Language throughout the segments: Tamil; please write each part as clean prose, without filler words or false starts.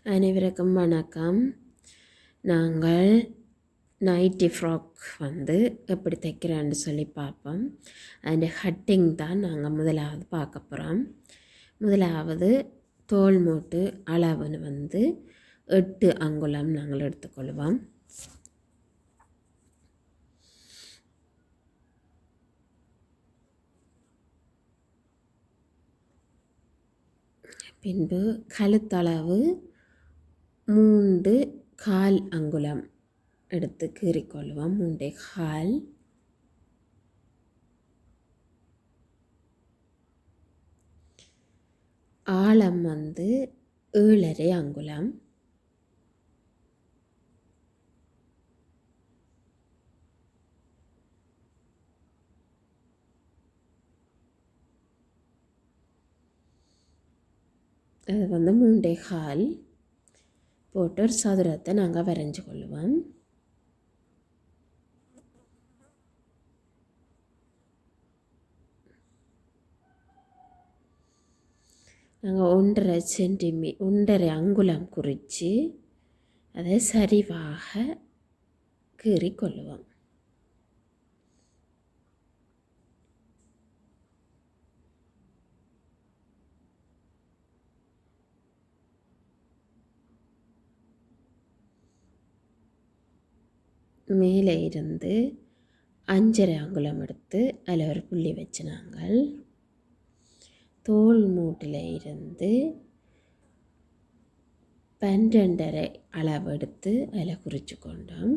அனைவருக்கும் வணக்கம். நாங்கள் நைட்டி ஃப்ராக் எப்படி தைக்கிறேன்னு சொல்லி பார்ப்போம். அந்த கட்டிங் தான் நாங்கள் முதலாவது பார்க்க போகிறோம். முதலாவது தோல் மூட்டு அளவுன்னு 8 அங்குலம் நாங்கள் எடுத்துக்கொள்வோம். பின்பு கழுத்தளவு 3/4 அங்குலம் எடுத்து கீறிக்கொள்வோம். 3/4. ஆழம் 7.5 அங்குலம். அது 3.4 போட்டு ஒரு சதுரத்தை நாங்கள் வரைஞ்சி கொள்வோம். நாங்கள் 1.5 அங்குலம் குறித்து அதை சரிவாக கீறிக்கொள்வோம். மேலே இருந்து 5.5 அங்குலம் எடுத்து அதில் ஒரு புள்ளி வச்சு நாங்கள் தோல் மூட்டில் இருந்து 12.5 அளவு எடுத்து அதில் குறித்து கொண்டோம்.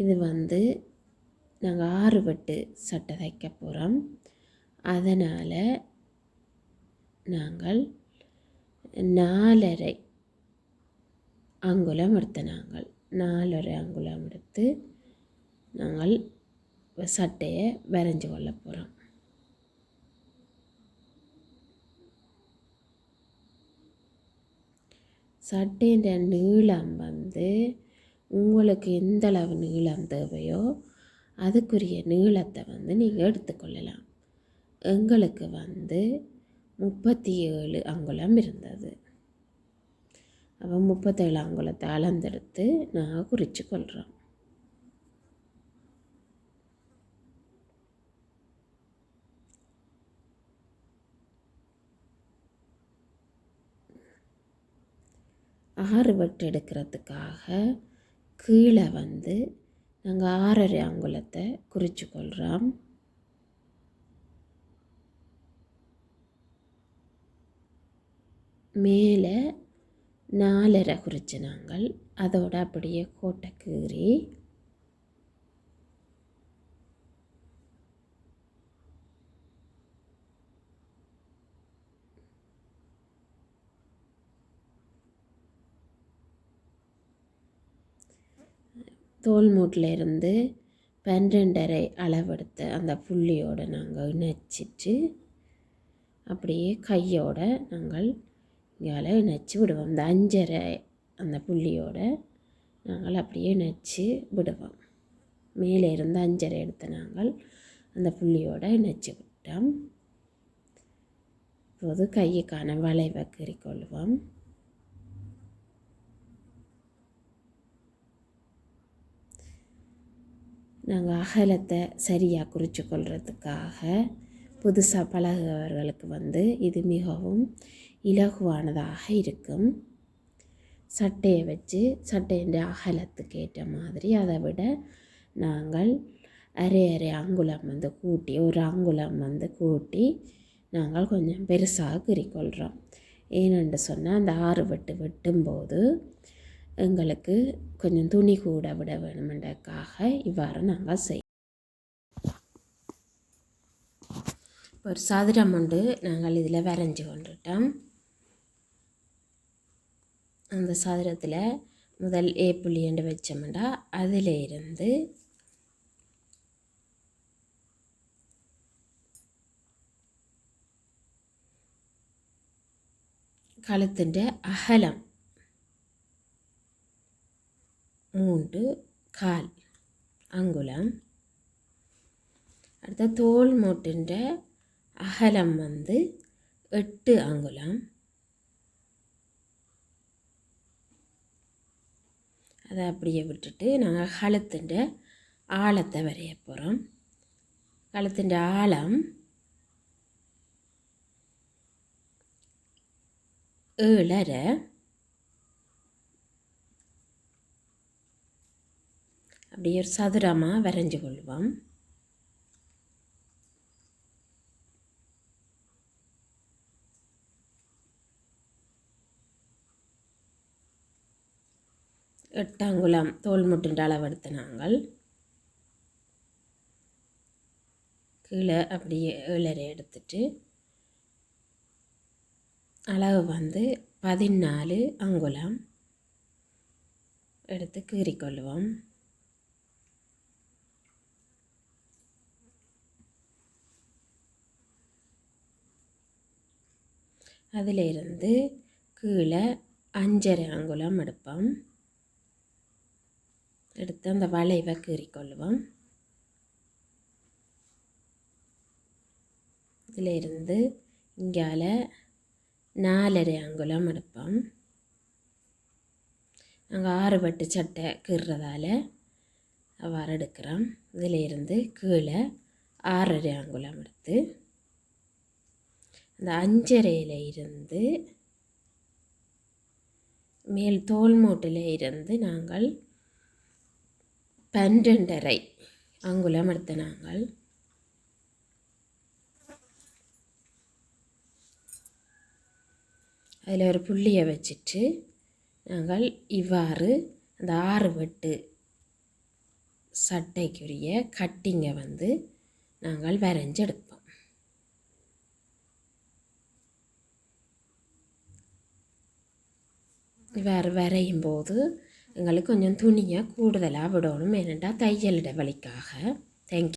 இது நாங்கள் 6 வெட்டு சட்டை தைக்க போகிறோம். அதனால் நாங்கள் 4.5 அங்குலம் எடுத்து 4.5 அங்குலம் எடுத்து நாங்கள் சட்டையை வரைஞ்சி கொள்ள போகிறோம். சட்டையின் நீளம் உங்களுக்கு எந்த அளவு நீளம் தேவையோ அதுக்குரிய நீளத்தை நீங்கள் எடுத்துக்கொள்ளலாம். எங்களுக்கு 37 அங்குலம் இருந்தது. அப்போ 37 அங்குலத்தை அளந்தெடுத்து நாங்கள் குறித்து கொள்கிறோம். ஆறு வெட்டு எடுக்கிறதுக்காக கீழே நாங்கள் 6.5 அங்குலத்தை குறித்து கொள்கிறோம். மேலே 4.5 குறித்து நாங்கள் அதோட அப்படியே கோட்டை கீறி தோல் மூட்டில் இருந்து 12.5 அளவெடுத்து அந்த புள்ளியோடு நாங்கள் இணைச்சிட்டு அப்படியே கையோட நாங்கள் இங்கால இணைச்சி விடுவோம். இந்த 5.5 அந்த புள்ளியோடு நாங்கள் அப்படியே இணைச்சி விடுவோம். மேலே இருந்து 5.5 எடுத்து நாங்கள் அந்த புள்ளியோடு இணைச்சி விட்டோம். இப்போது கையுக்கான வளைவை கீறிக்கொள்வோம். நாங்கள் அகலத்தை சரியாக குறித்து கொள்கிறதுக்காக புதுசாக பழகுபவர்களுக்கு இது மிகவும் இலகுவானதாக இருக்கும். சட்டையை வச்சு சட்டையின் அகலத்துக்கு ஏற்ற மாதிரி அதை விட நாங்கள் 1/2 அங்குலம் கூட்டி 1 அங்குலம் கூட்டி நாங்கள் கொஞ்சம் பெருசாக கீறிக்கொள்கிறோம். ஏனென்று சொன்னால் அந்த 6 வெட்டு வெட்டும்போது எங்களுக்கு கொஞ்சம் துணி கூட விட வேணுமென்றதுக்காக இவ்வாறு நாங்கள் செய்வோம். ஒரு சதுரம் நாங்கள் இதில் வரைஞ்சி கொண்டுட்டோம். அந்த சதுரத்தில் முதல் ஏ புள்ளி என்று வச்சோம்னா அதில் இருந்து கழுத்தின் அகலம் 3.4 அங்குலம். அடுத்த தோல் மூட்டின் அகலம் 8 அங்குலம். அதை அப்படியே விட்டுட்டு நாங்கள் கழுத்துன்ற ஆழத்தை வரைய போகிறோம். கழுத்துன்ற ஆழம் 7.5. அப்படியே ஒரு சதுரமாக வரைஞ்சி கொள்வோம். எட்டாங்குளம் தோல் முட்டுன்ற அளவு எடுத்து நாங்கள் கீழே அப்படியே 7.5 எடுத்துட்டு அளவு 14 அங்குலம் எடுத்து கீறிக்கொள்வோம். அதிலிருந்து கீழே 5.5 அங்குலம் எடுப்போம். எடுத்து அந்த வளைவை கீறிக்கொள்வோம். இதிலிருந்து இங்கால 4.5 அங்குலம் எடுப்போம். நாங்கள் 6 வெட்டு சட்டை கீறுறதால அவ்வாறு எடுக்கிறோம். இதிலிருந்து கீழே 6.5 அங்குலம் எடுத்து அந்த 5.5 இருந்து மேல் தோல் மூட்டில் இருந்து நாங்கள் 12.5 அங்குலம் எடுத்து நாங்கள் அதில் ஒரு புள்ளியை வச்சுட்டு நாங்கள் இவ்வாறு அந்த 6 வெட்டு சட்டைக்குரிய கட்டிங்கை நாங்கள் வரைஞ்செடுப்போம். இவ்வாறு வரையும் போது எங்களுக்கு கொஞ்சம் துணியை கூடுதலாக விடணும். ஏனென்றால் தையல் இடைவெளிக்காக. தேங்க்யூ.